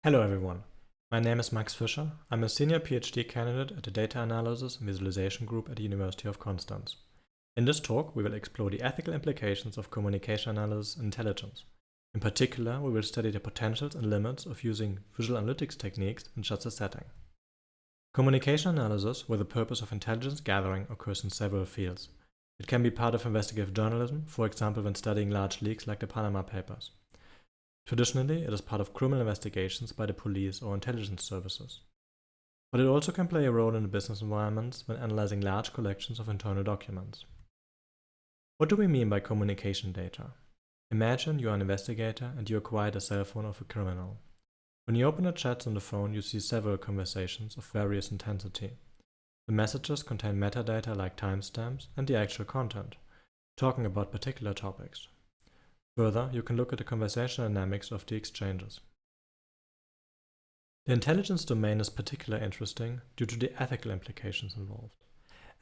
Hello everyone, my name is Max Fischer. I'm a senior PhD candidate at the Data Analysis and Visualization Group at the University of Constance. In this talk, we will explore the ethical implications of communication analysis and intelligence. In particular, we will study the potentials and limits of using visual analytics techniques in such a setting. Communication analysis with the purpose of intelligence gathering occurs in several fields. It can be part of investigative journalism, for example when studying large leaks like the Panama Papers. Traditionally, it is part of criminal investigations by the police or intelligence services. But it also can play a role in the business environments when analyzing large collections of internal documents. What do we mean by communication data? Imagine you are an investigator and you acquired a cell phone of a criminal. When you open the chats on the phone, you see several conversations of various intensity. The messages contain metadata like timestamps and the actual content, talking about particular topics. Further, you can look at the conversational dynamics of the exchanges. The intelligence domain is particularly interesting due to the ethical implications involved.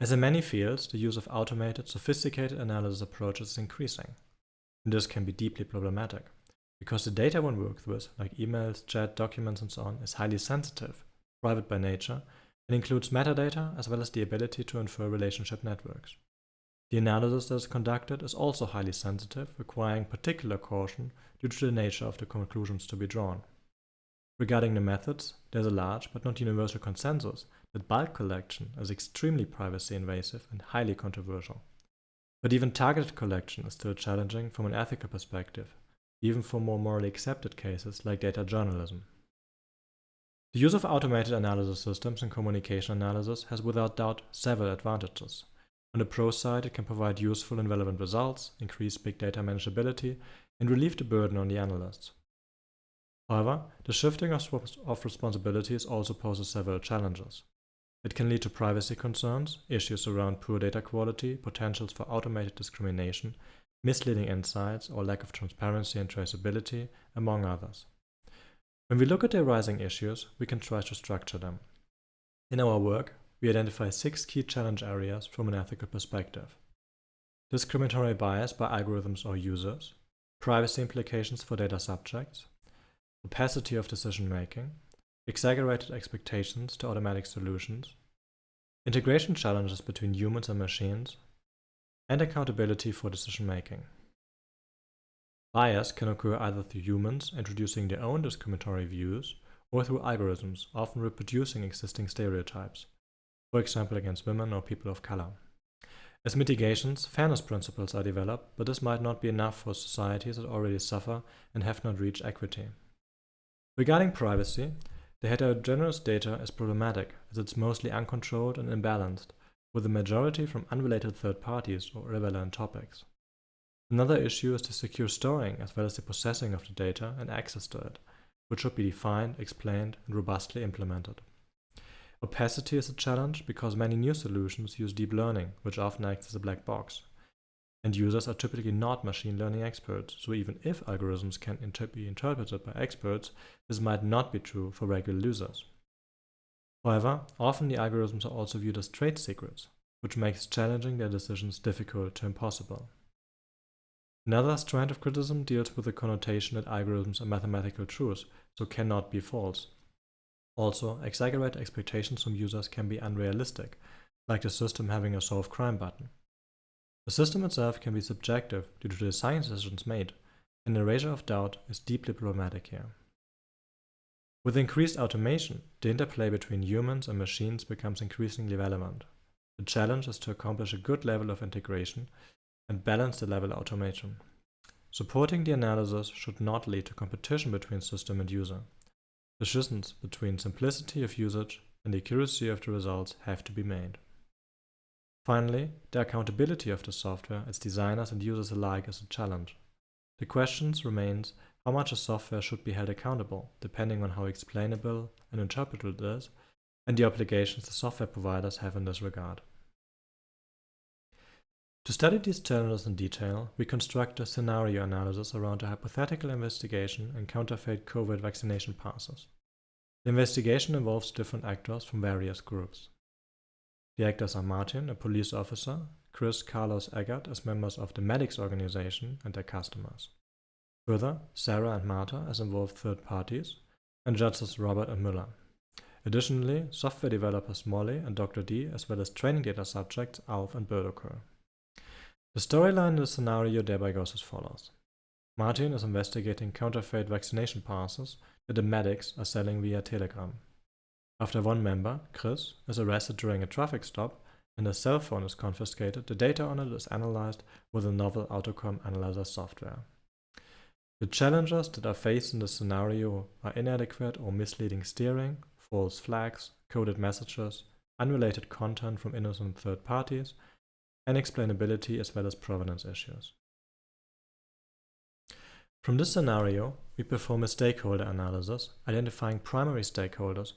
As in many fields, the use of automated, sophisticated analysis approaches is increasing. And this can be deeply problematic, because the data one works with, like emails, chat, documents and so on, is highly sensitive, private by nature, and includes metadata as well as the ability to infer relationship networks. The analysis that is conducted is also highly sensitive, requiring particular caution due to the nature of the conclusions to be drawn. Regarding the methods, there is a large but not universal consensus that bulk collection is extremely privacy invasive and highly controversial. But even targeted collection is still challenging from an ethical perspective, even for more morally accepted cases like data journalism. The use of automated analysis systems in communication analysis has without doubt several advantages. On the pro side, it can provide useful and relevant results, increase big data manageability, and relieve the burden on the analysts. However, the shifting of responsibilities also poses several challenges. It can lead to privacy concerns, issues around poor data quality, potentials for automated discrimination, misleading insights, or lack of transparency and traceability, among others. When we look at the arising issues, we can try to structure them. In our work, we identify 6 key challenge areas from an ethical perspective: discriminatory bias by algorithms or users, privacy implications for data subjects, opacity of decision-making, exaggerated expectations to automatic solutions, integration challenges between humans and machines, and accountability for decision-making. Bias can occur either through humans introducing their own discriminatory views or through algorithms often reproducing existing stereotypes, for example against women or people of color. As mitigations, fairness principles are developed, but this might not be enough for societies that already suffer and have not reached equity. Regarding privacy, the heterogeneous data is problematic as it's mostly uncontrolled and imbalanced, with the majority from unrelated third parties or irrelevant topics. Another issue is the secure storing as well as the processing of the data and access to it, which should be defined, explained, and robustly implemented. Opacity is a challenge because many new solutions use deep learning, which often acts as a black box. And users are typically not machine learning experts, so even if algorithms can be interpreted by experts, this might not be true for regular users. However, often the algorithms are also viewed as trade secrets, which makes challenging their decisions difficult to impossible. Another strand of criticism deals with the connotation that algorithms are mathematical truths, so cannot be false. Also, exaggerated expectations from users can be unrealistic, like the system having a solve crime button. The system itself can be subjective due to the science decisions made, and the erasure of doubt is deeply problematic here. With increased automation, the interplay between humans and machines becomes increasingly relevant. The challenge is to accomplish a good level of integration and balance the level of automation. Supporting the analysis should not lead to competition between system and user. Decisions between simplicity of usage and the accuracy of the results have to be made. Finally, the accountability of the software, its designers and users alike, is a challenge. The question remains how much a software should be held accountable, depending on how explainable and interpretable it is, and the obligations the software providers have in this regard. To study these challenges in detail, we construct a scenario analysis around a hypothetical investigation in counterfeit COVID vaccination passes. The investigation involves different actors from various groups. The actors are Martin, a police officer, Chris, Carlos, Eggert as members of the medics organization and their customers. Further, Sarah and Martha as involved third parties, and judges Robert and Müller. Additionally, software developers Molly and Dr. D, as well as training data subjects Alf and Bird occur. The storyline in the scenario thereby goes as follows. Martin is investigating counterfeit vaccination passes that the medics are selling via Telegram. After one member, Chris, is arrested during a traffic stop and his cell phone is confiscated, the data on it is analyzed with a novel Autocom analyzer software. The challenges that are faced in the scenario are inadequate or misleading steering, false flags, coded messages, unrelated content from innocent third parties, and explainability as well as provenance issues. From this scenario, we perform a stakeholder analysis, identifying primary stakeholders,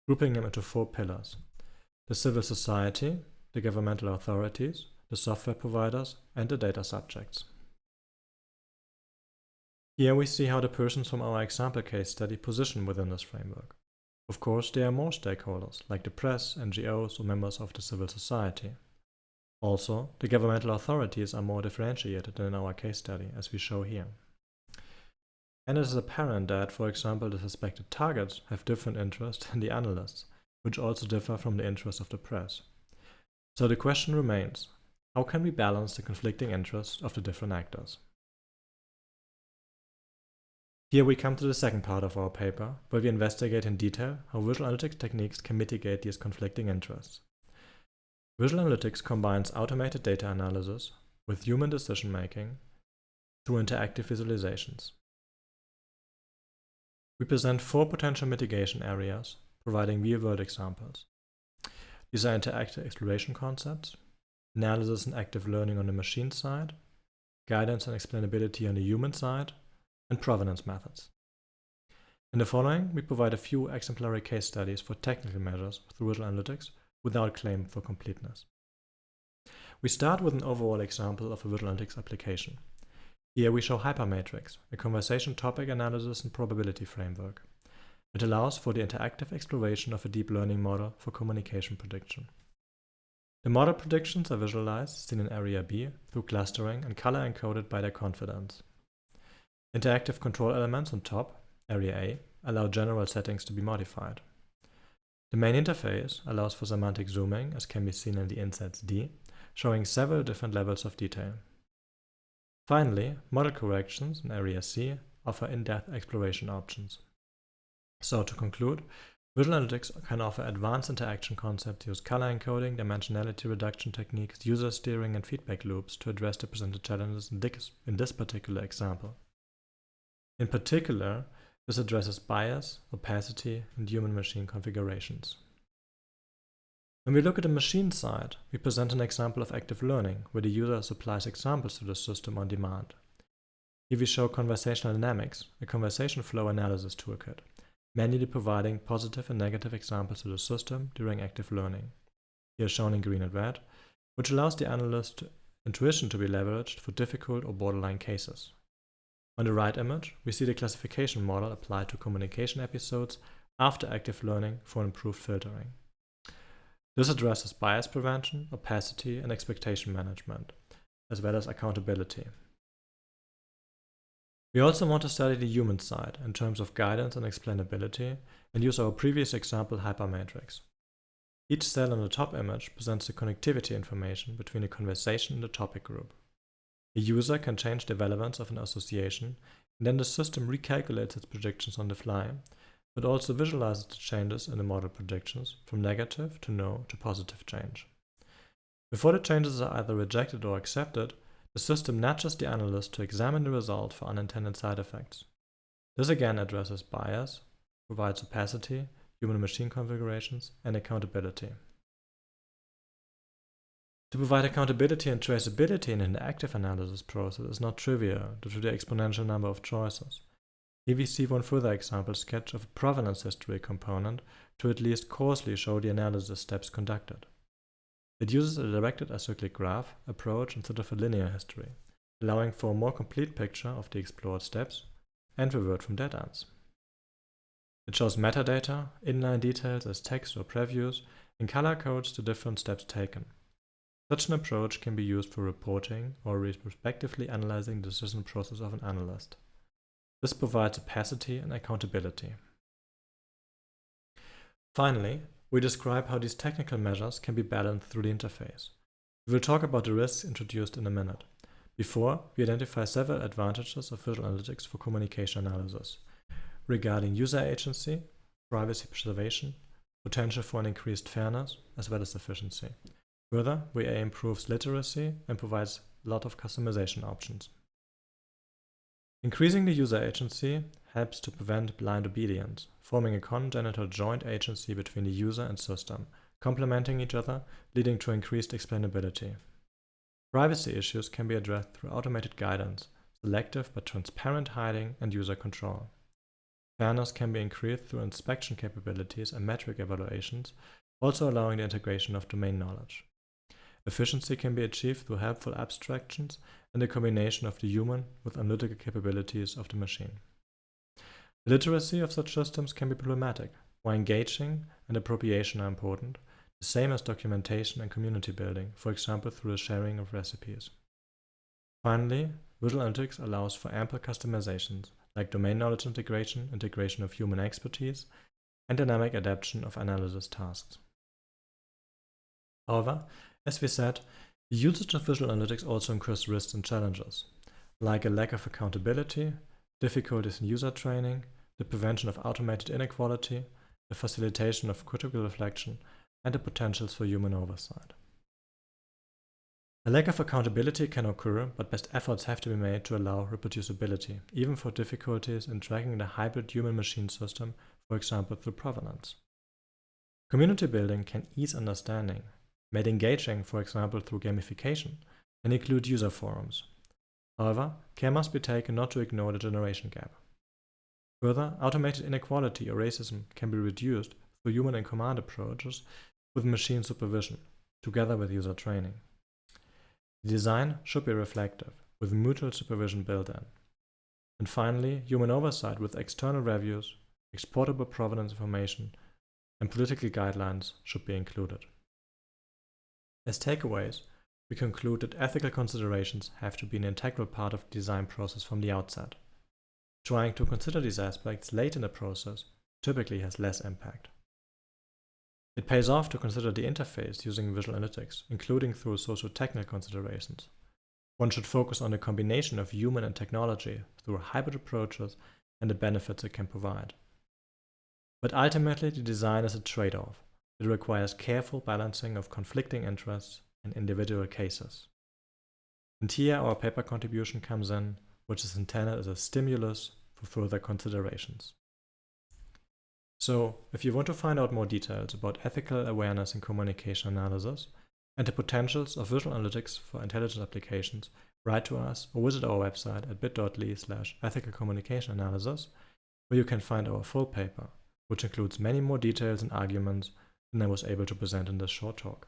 grouping them into 4 pillars: the civil society, the governmental authorities, the software providers, and the data subjects. Here we see how the persons from our example case study position within this framework. Of course, there are more stakeholders, like the press, NGOs, or members of the civil society. Also, the governmental authorities are more differentiated than in our case study, as we show here. And it is apparent that, for example, the suspected targets have different interests than the analysts, which also differ from the interests of the press. So the question remains, how can we balance the conflicting interests of the different actors? Here we come to the second part of our paper, where we investigate in detail how visual analytics techniques can mitigate these conflicting interests. Visual analytics combines automated data analysis with human decision-making through interactive visualizations. We present 4 potential mitigation areas, providing real-world examples. These are interactive exploration concepts, analysis and active learning on the machine side, guidance and explainability on the human side, and provenance methods. In the following, we provide a few exemplary case studies for technical measures with visual analytics without claim for completeness. We start with an overall example of a visual analytics application. Here we show Hypermatrix, a conversation topic analysis and probability framework. It allows for the interactive exploration of a deep learning model for communication prediction. The model predictions are visualized, seen in Area B, through clustering and color encoded by their confidence. Interactive control elements on top, Area A, allow general settings to be modified. The main interface allows for semantic zooming, as can be seen in the insets D, showing several different levels of detail. Finally, model corrections in Area C offer in-depth exploration options. So to conclude, visual analytics can offer advanced interaction concepts, use color encoding, dimensionality reduction techniques, user steering, and feedback loops to address the presented challenges in this particular example. In particular, this addresses bias, opacity, and human-machine configurations. When we look at the machine side, we present an example of active learning, where the user supplies examples to the system on demand. Here we show conversational dynamics, a conversation flow analysis toolkit, manually providing positive and negative examples to the system during active learning. Here shown in green and red, which allows the analyst's intuition to be leveraged for difficult or borderline cases. On the right image, we see the classification model applied to communication episodes after active learning for improved filtering. This addresses bias prevention, opacity, and expectation management, as well as accountability. We also want to study the human side in terms of guidance and explainability and use our previous example Hypermatrix. Each cell in the top image presents the connectivity information between a conversation and the topic group. The user can change the relevance of an association, and then the system recalculates its predictions on the fly, but also visualizes the changes in the model predictions from negative to no to positive change. Before the changes are either rejected or accepted, the system nudges the analyst to examine the result for unintended side effects. This again addresses bias, provides opacity, human-machine configurations, and accountability. To provide accountability and traceability in an active analysis process is not trivial due to the exponential number of choices. Here we see one further example sketch of a provenance history component to at least coarsely show the analysis steps conducted. It uses a directed acyclic graph approach instead of a linear history, allowing for a more complete picture of the explored steps and revert from dead ends. It shows metadata, inline details as text or previews, and color codes the different steps taken. Such an approach can be used for reporting or retrospectively analyzing the decision process of an analyst. This provides opacity and accountability. Finally, we describe how these technical measures can be balanced through the interface. We will talk about the risks introduced in a minute. Before, we identify several advantages of visual analytics for communication analysis regarding user agency, privacy preservation, potential for an increased fairness, as well as efficiency. Further, VA improves literacy and provides a lot of customization options. Increasing the user agency helps to prevent blind obedience, forming a congenital joint agency between the user and system, complementing each other, leading to increased explainability. Privacy issues can be addressed through automated guidance, selective but transparent hiding, and user control. Fairness can be increased through inspection capabilities and metric evaluations, also allowing the integration of domain knowledge. Efficiency can be achieved through helpful abstractions and the combination of the human with analytical capabilities of the machine. The literacy of such systems can be problematic, while engaging and appropriation are important, the same as documentation and community building, for example through the sharing of recipes. Finally, visual analytics allows for ample customizations, like domain knowledge integration, integration of human expertise, and dynamic adaptation of analysis tasks. However, as we said, the usage of visual analytics also incurs risks and challenges, like a lack of accountability, difficulties in user training, the prevention of automated inequality, the facilitation of critical reflection, and the potentials for human oversight. A lack of accountability can occur, but best efforts have to be made to allow reproducibility, even for difficulties in tracking the hybrid human-machine system, for example through provenance. Community building can ease understanding, made engaging, for example through gamification, and include user forums. However, care must be taken not to ignore the generation gap. Further, automated inequality or racism can be reduced through human and command approaches with machine supervision, together with user training. The design should be reflective, with mutual supervision built in. And finally, human oversight with external reviews, exportable provenance information, and political guidelines should be included. As takeaways, we conclude that ethical considerations have to be an integral part of the design process from the outset. Trying to consider these aspects late in the process typically has less impact. It pays off to consider the interface using visual analytics, including through socio-technical considerations. One should focus on the combination of human and technology through hybrid approaches and the benefits it can provide. But ultimately, the design is a trade-off. It requires careful balancing of conflicting interests and individual cases. And here our paper contribution comes in, which is intended as a stimulus for further considerations. So, if you want to find out more details about ethical awareness in communication analysis and the potentials of visual analytics for intelligent applications, write to us or visit our website at bit.ly/ethicalcommunicationanalysis, where you can find our full paper, which includes many more details and arguments than I was able to present in this short talk.